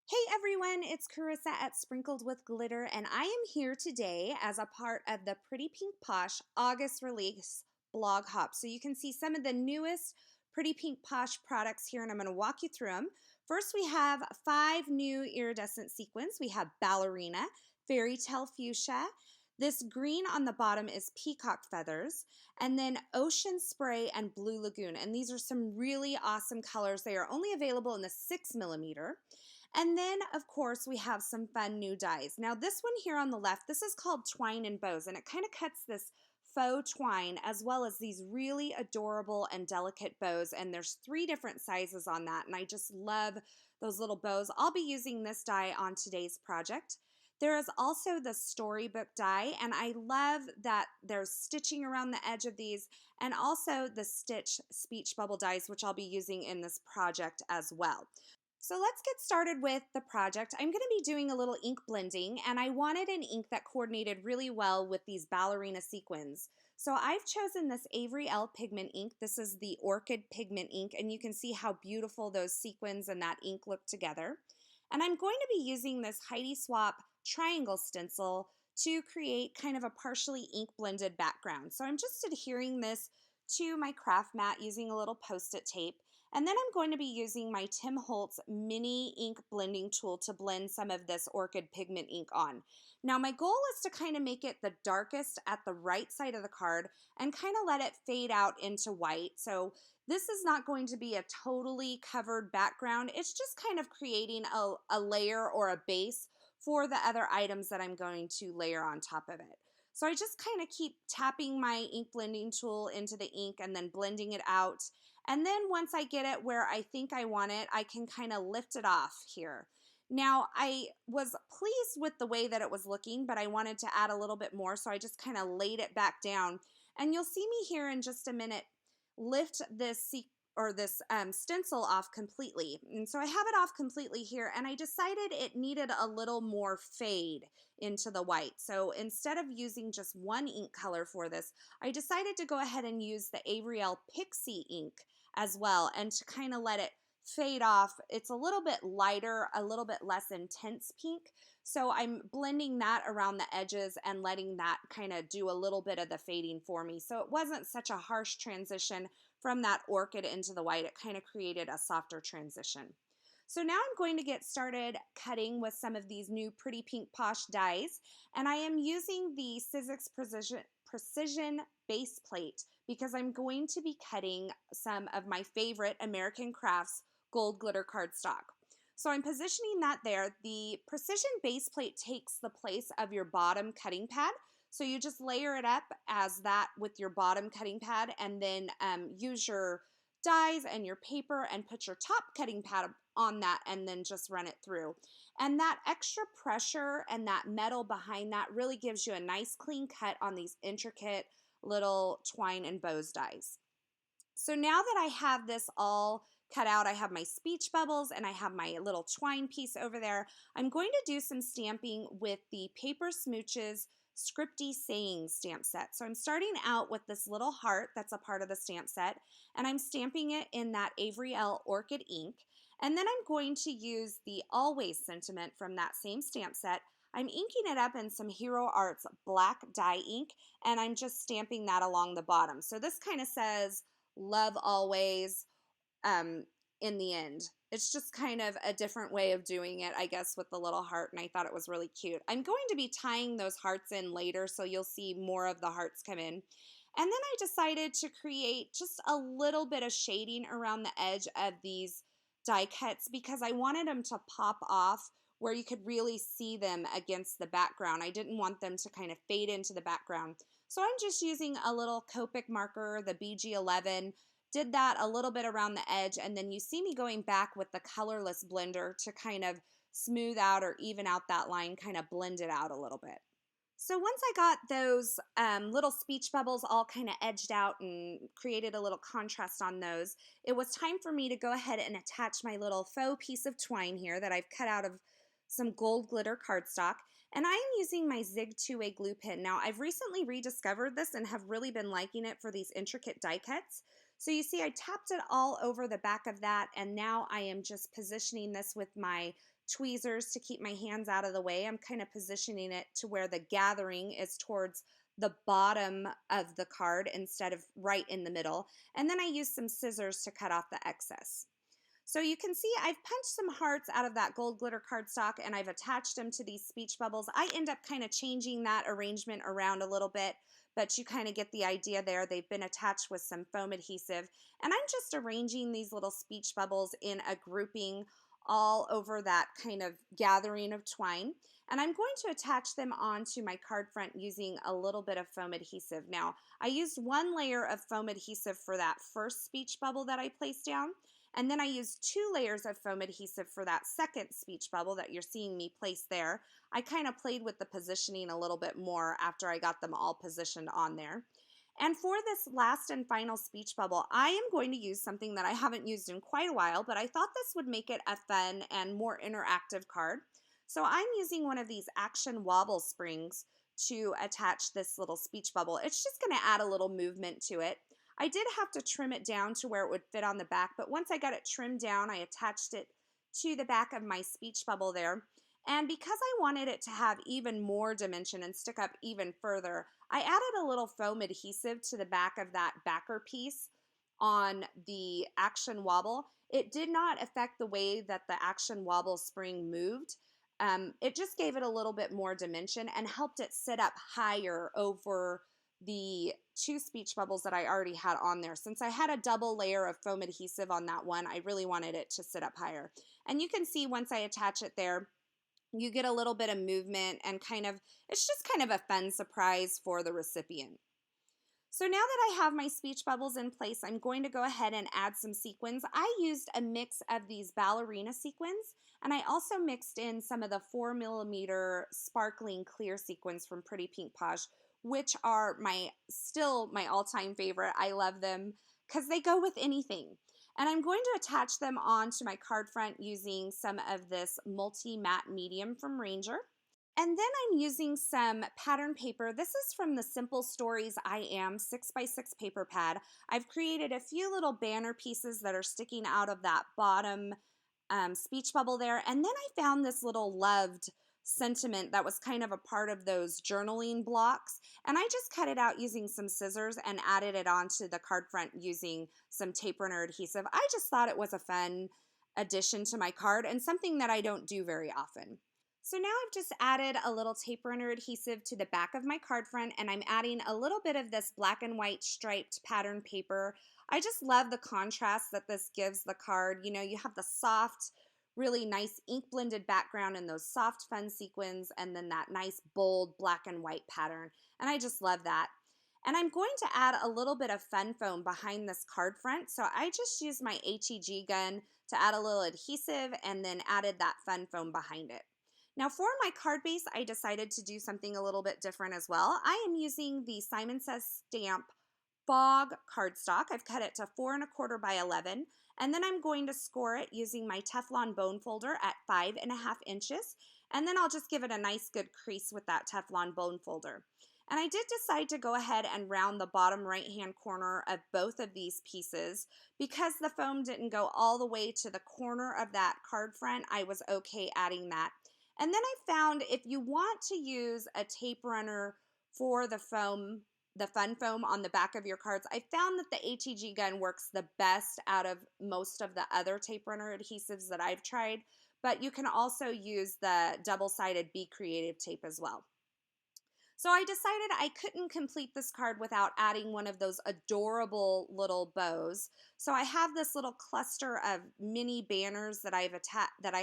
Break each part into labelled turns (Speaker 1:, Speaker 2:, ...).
Speaker 1: Hey everyone, it's Carissa at Sprinkled with Glitter, and I am here today as a part of the Pretty Pink Posh August release blog hop. So you can see some of the newest Pretty Pink Posh products here, and I'm going to walk you through them. First, we have 5 new iridescent sequins. We have Ballerina, Fairy Tale Fuchsia. This green on the bottom is Peacock Feathers, and then Ocean Spray and Blue Lagoon. And these are some really awesome colors. They are only available in the 6mm. And then, of course, we have some fun new dies. Now, this one here on the left, this is called Twine and Bows, and it kind of cuts this faux twine as well as these really adorable and delicate bows, and there's 3 different sizes on that, and I just love those little bows. I'll be using this die on today's project. There is also the storybook die, and I love that there's stitching around the edge of these, and also the stitch speech bubble dies, which I'll be using in this project as well. So let's get started with the project. I'm going to be doing a little ink blending, and I wanted an ink that coordinated really well with these ballerina sequins. So I've chosen this Avery Elle pigment ink. This is the Orchid pigment ink, and you can see how beautiful those sequins and that ink look together. And I'm going to be using this Heidi Swapp triangle stencil to create kind of a partially ink blended background. So I'm just adhering this to my craft mat using a little post-it tape. And then I'm going to be using my Tim Holtz mini ink blending tool to blend some of this Orchid pigment ink on. Now my goal is to kind of make it the darkest at the right side of the card and kind of let it fade out into white. So this is not going to be a totally covered background. It's just kind of creating a layer or a base for the other items that I'm going to layer on top of it. So I just kind of keep tapping my ink blending tool into the ink and then blending it out. And then once I get it where I think I want it, I can kind of lift it off here. Now, I was pleased with the way that it was looking, but I wanted to add a little bit more, so I just kind of laid it back down. And you'll see me here in just a minute lift this stencil off completely. And so I have it off completely here, and I decided it needed a little more fade into the white. So instead of using just one ink color for this, I decided to go ahead and use the Avery Elle Pixie ink as well, and to kind of let it fade off. It's a little bit lighter, a little bit less intense pink. So I'm blending that around the edges and letting that kind of do a little bit of the fading for me. So it wasn't such a harsh transition from that orchid into the white. It kind of created a softer transition. So now I'm going to get started cutting with some of these new Pretty Pink Posh dies, and I am using the Sizzix Precision base plate because I'm going to be cutting some of my favorite American Crafts gold glitter cardstock. So I'm positioning that there. The Precision base plate takes the place of your bottom cutting pad. So you just layer it up as that with your bottom cutting pad, and then use your dies and your paper and put your top cutting pad on that and then just run it through. And that extra pressure and that metal behind that really gives you a nice clean cut on these intricate little twine and bows dies. So now that I have this all cut out, I have my speech bubbles and I have my little twine piece over there, I'm going to do some stamping with the Paper Smooches Scripty Sayings stamp set. So I'm starting out with this little heart that's a part of the stamp set, and I'm stamping it in that Avery Elle Orchid ink. And then I'm going to use the Always sentiment from that same stamp set. I'm inking it up in some Hero Arts black dye ink, and I'm just stamping that along the bottom. So this kind of says, love always, in the end. It's just kind of a different way of doing it, I guess, with the little heart, and I thought it was really cute. I'm going to be tying those hearts in later, so you'll see more of the hearts come in. And then I decided to create just a little bit of shading around the edge of these die cuts because I wanted them to pop off where you could really see them against the background. I didn't want them to kind of fade into the background. So I'm just using a little Copic marker, the BG11, did that a little bit around the edge, and then you see me going back with the colorless blender to kind of smooth out or even out that line, kind of blend it out a little bit. So once I got those little speech bubbles all kind of edged out and created a little contrast on those, it was time for me to go ahead and attach my little faux piece of twine here that I've cut out of some gold glitter cardstock, and I am using my Zig 2-way glue pen. Now, I've recently rediscovered this and have really been liking it for these intricate die cuts. So you see I tapped it all over the back of that, and now I am just positioning this with my tweezers to keep my hands out of the way. I'm kind of positioning it to where the gathering is towards the bottom of the card instead of right in the middle. And then I use some scissors to cut off the excess. So you can see I've punched some hearts out of that gold glitter cardstock and I've attached them to these speech bubbles. I end up kind of changing that arrangement around a little bit, but you kind of get the idea there. They've been attached with some foam adhesive, and I'm just arranging these little speech bubbles in a grouping all over that kind of gathering of twine. And I'm going to attach them onto my card front using a little bit of foam adhesive. Now, I used one layer of foam adhesive for that first speech bubble that I placed down. And then I used 2 layers of foam adhesive for that second speech bubble that you're seeing me place there. I kind of played with the positioning a little bit more after I got them all positioned on there. And for this last and final speech bubble, I am going to use something that I haven't used in quite a while, but I thought this would make it a fun and more interactive card. So I'm using one of these action wobble springs to attach this little speech bubble. It's just going to add a little movement to it. I did have to trim it down to where it would fit on the back, but once I got it trimmed down, I attached it to the back of my speech bubble there. And because I wanted it to have even more dimension and stick up even further, I added a little foam adhesive to the back of that backer piece on the action wobble. It did not affect the way that the action wobble spring moved. It just gave it a little bit more dimension and helped it sit up higher over the 2 speech bubbles that I already had on there. Since I had a double layer of foam adhesive on that one, I really wanted it to sit up higher. And you can see once I attach it there, you get a little bit of movement and it's just kind of a fun surprise for the recipient. So now that I have my speech bubbles in place, I'm going to go ahead and add some sequins. I used a mix of these ballerina sequins, and I also mixed in some of the 4mm sparkling clear sequins from Pretty Pink Posh, which are still my all-time favorite. I love them because they go with anything. And I'm going to attach them onto my card front using some of this multi-matte medium from Ranger. And then I'm using some pattern paper. This is from the Simple Stories I Am 6x6 paper pad. I've created a few little banner pieces that are sticking out of that bottom speech bubble there. And then I found this little loved sentiment that was kind of a part of those journaling blocks, and I just cut it out using some scissors and added it onto the card front using some tape runner adhesive. I just thought it was a fun addition to my card and something that I don't do very often. So now I've just added a little tape runner adhesive to the back of my card front, and I'm adding a little bit of this black and white striped pattern paper. I just love the contrast that this gives the card. You know, you have the soft, really nice ink blended background and those soft fun sequins, and then that nice bold black and white pattern, and I just love that. And I'm going to add a little bit of fun foam behind this card front, so I just used my HEG gun to add a little adhesive and then added that fun foam behind it. Now for my card base, I decided to do something a little bit different as well. I am using the Simon Says Stamp Fog cardstock. I've cut it to 4 1/4 by 11, and then I'm going to score it using my Teflon bone folder at 5.5 inches, and then I'll just give it a nice good crease with that Teflon bone folder. And I did decide to go ahead and round the bottom right-hand corner of both of these pieces because the foam didn't go all the way to the corner of that card front. I was okay adding that. And then I found if you want to use a tape runner for the foam, the fun foam on the back of your cards, I found that the HEG gun works the best out of most of the other tape runner adhesives that I've tried, but you can also use the double-sided Be Creative tape as well. So I decided I couldn't complete this card without adding one of those adorable little bows. So I have this little cluster of mini banners that I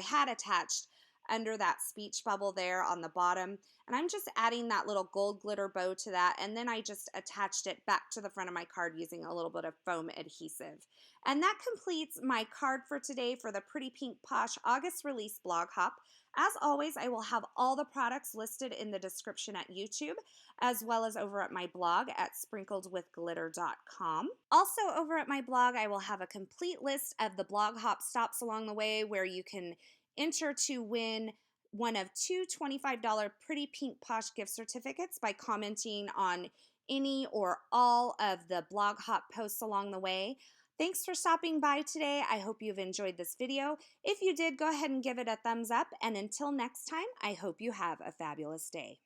Speaker 1: had attached under that speech bubble there on the bottom, and I'm just adding that little gold glitter bow to that, and then I just attached it back to the front of my card using a little bit of foam adhesive. And that completes my card for today for the Pretty Pink Posh August release blog hop. As always, I will have all the products listed in the description at YouTube, as well as over at my blog at sprinkledwithglitter.com. Also over at my blog, I will have a complete list of the blog hop stops along the way where you can enter to win one of 2 $25 Pretty Pink Posh gift certificates by commenting on any or all of the blog hop posts along the way. Thanks for stopping by today. I hope you've enjoyed this video. If you did, go ahead and give it a thumbs up. And until next time, I hope you have a fabulous day.